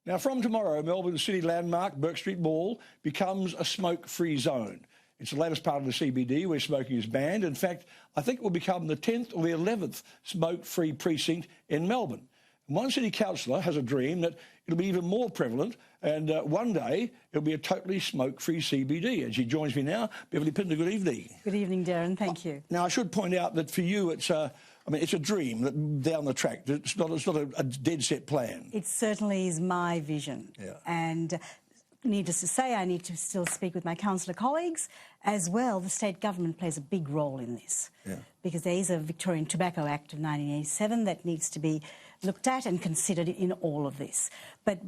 Now, from tomorrow, Melbourne City landmark Bourke Street Mall becomes a smoke-free zone. It's the latest part of the CBD where smoking is banned. In fact, I think it will become the 10th or the 11th smoke-free precinct in Melbourne. And one city councillor has a dream that it'll be even more prevalent, and one day it'll be a totally smoke-free CBD. And she joins me now. Beverley Pinder, good evening. Good evening, Darren. Thank you. Now, I should point out that for you, it's it's a dream that down the track. It's not a dead-set plan. It certainly is my vision. Yeah. And needless to say, I need to still speak with my councillor colleagues. As well, the state government plays a big role in this. Yeah. Because there is a Victorian Tobacco Act of 1987 that needs to be looked at and considered in all of this. But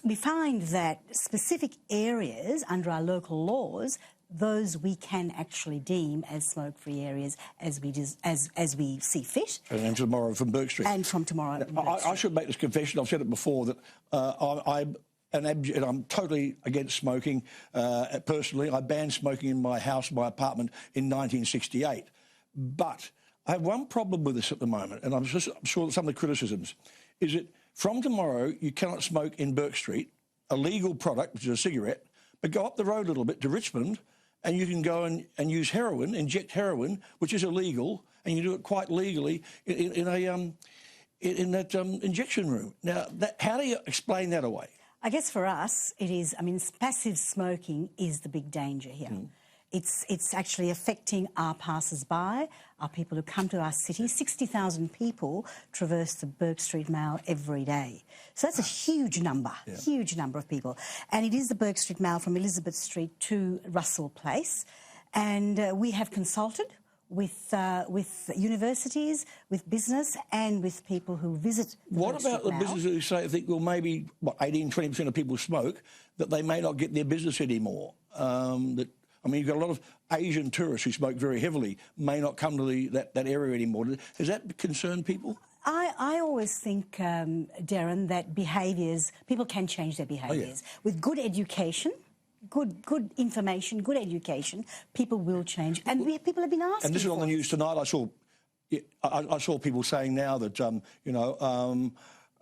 we find that specific areas under our local laws, those we can actually deem as smoke-free areas as we see fit. And tomorrow from Bourke Street. And from tomorrow. I should make this confession. I've said it before that I'm totally against smoking. Personally, I banned smoking in my house, my apartment, in 1968. But I have one problem with this at the moment, and I'm sure that some of the criticisms is that from tomorrow you cannot smoke in Bourke Street, a legal product, which is a cigarette, but go up the road a little bit to Richmond, and you can go and use heroin, inject heroin, which is illegal, and you do it quite legally in that injection room. Now, how do you explain that away? I guess for us, it is, passive smoking is the big danger here. Mm. It's actually affecting our passers-by, our people who come to our city. 60,000 people traverse the Bourke Street Mall every day. So that's a huge number, huge number of people. And it is the Bourke Street Mall from Elizabeth Street to Russell Place. And we have consulted with universities, with business, and with people who visit the What about the businesses who say, think, well, maybe, 18-20% of people smoke, that they may not get their business anymore? You've got a lot of Asian tourists who smoke very heavily, may not come to that area anymore. Does that concern people? I always think, Darren, that people can change their behaviours. With good education, good information, good education, people will change. And people have been asking. And this is on the news tonight. I saw people saying now that,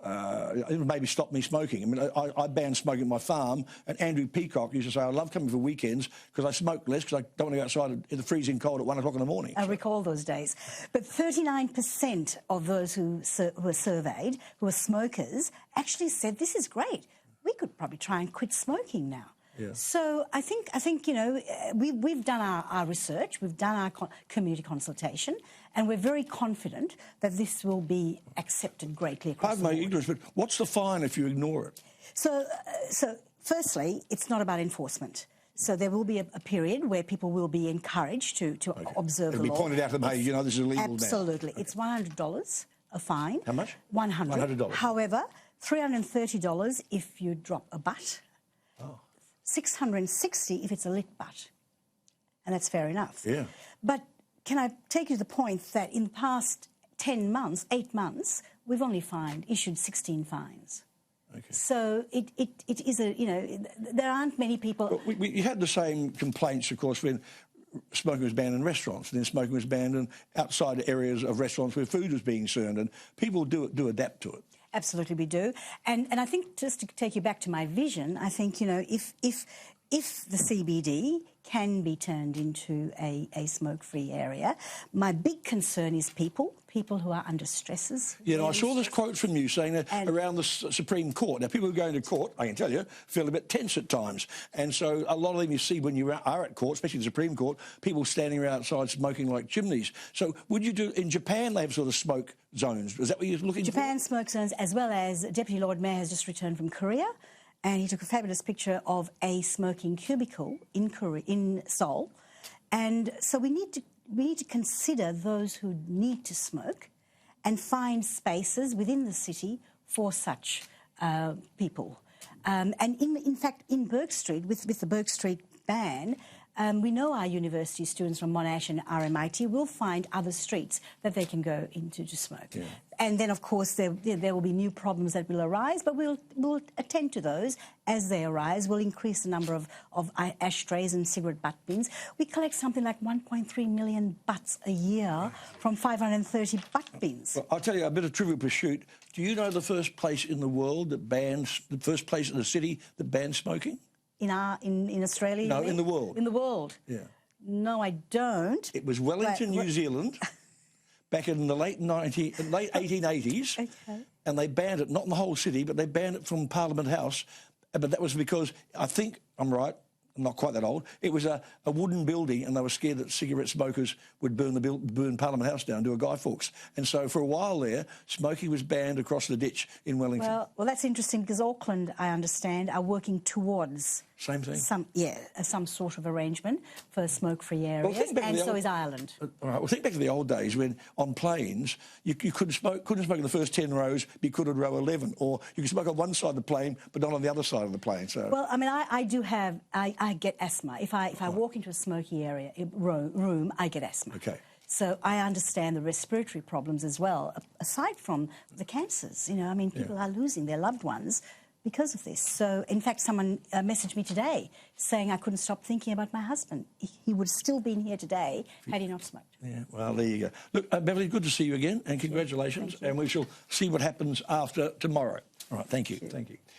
it maybe stop me smoking. I banned smoking at my farm, and Andrew Peacock used to say, I love coming for weekends because I smoke less because I don't want to go outside in the freezing cold at 1 o'clock in the morning. I recall those days. But 39% of those who were surveyed, who were smokers, actually said, this is great. We could probably try and quit smoking now. Yeah. So I think we've done our research, we've done our community consultation, and we're very confident that this will be accepted greatly across the board. Pardon my ignorance, but what's the fine if you ignore it? So firstly, it's not about enforcement. So there will be a period where people will be encouraged to observe the law. It'll be pointed out to them, hey, this is illegal now. Absolutely. Okay. It's $100 a fine. How much? $100. However, $330 if you drop a butt. Oh. $660 if it's a lit butt. And that's fair enough. Yeah. But can I take you to the point that in the past 8 months, we've only issued 16 fines. Okay. So it is there aren't many people... Well, we had the same complaints, of course, when smoking was banned in restaurants, and then smoking was banned in outside areas of restaurants where food was being served, and people do adapt to it. Absolutely, we do. And I think, just to take you back to my vision, I think, if the CBD can be turned into a smoke-free area, my big concern is people who are under stresses. Yeah, I saw this quote from you saying that around the Supreme Court. Now, people who are going to court, I can tell you, feel a bit tense at times. And so a lot of them you see when you are at court, especially the Supreme Court, people standing around outside smoking like chimneys. So would you do... In Japan, they have sort of smoke zones. Is that what you're looking for? Japan smoke zones, as well as Deputy Lord Mayor has just returned from Korea, and he took a fabulous picture of a smoking cubicle in Seoul. And so we need to consider those who need to smoke and find spaces within the city for such people. And in fact, in Bourke Street, with the Bourke Street ban, we know our university students from Monash and RMIT will find other streets that they can go into to smoke. Yeah. And then, of course, there will be new problems that will arise, but we'll attend to those as they arise. We'll increase the number of ashtrays and cigarette butt bins. We collect something like 1.3 million butts a year from 530 butt bins. Well, I'll tell you a bit of Trivial Pursuit. Do you know the first place in the world that bans, the first place in the city that bans smoking? In Australia? No, in the world. In the world? Yeah. No, I don't. It was Wellington, New Zealand, back in the late 1880s, Okay. and they banned it, not in the whole city, but they banned it from Parliament House. But that was because, I think I'm right, I'm not quite that old, it was a wooden building, and they were scared that cigarette smokers would burn Parliament House down, do a Guy Fawkes. And so for a while there, smoking was banned across the ditch in Wellington. Well, that's interesting because Auckland, I understand, are working towards... Same thing? Some sort of arrangement for smoke-free areas, and so is Ireland. All right, well, think back to the old days when, on planes, you couldn't smoke in the first 10 rows, but you could at row 11, or you could smoke on one side of the plane, but not on the other side of the plane. So, well, I mean, I get asthma. If I walk into a smoky area, room, I get asthma. Okay. So I understand the respiratory problems as well, aside from the cancers. You know, I mean, people are losing their loved ones because of this. So, in fact, someone messaged me today saying I couldn't stop thinking about my husband. He would have still been here today had he not smoked. Yeah, well, there you go. Look, Beverley, good to see you again, and congratulations. Thank you. And we shall see what happens after tomorrow. All right, thank you. Thank you.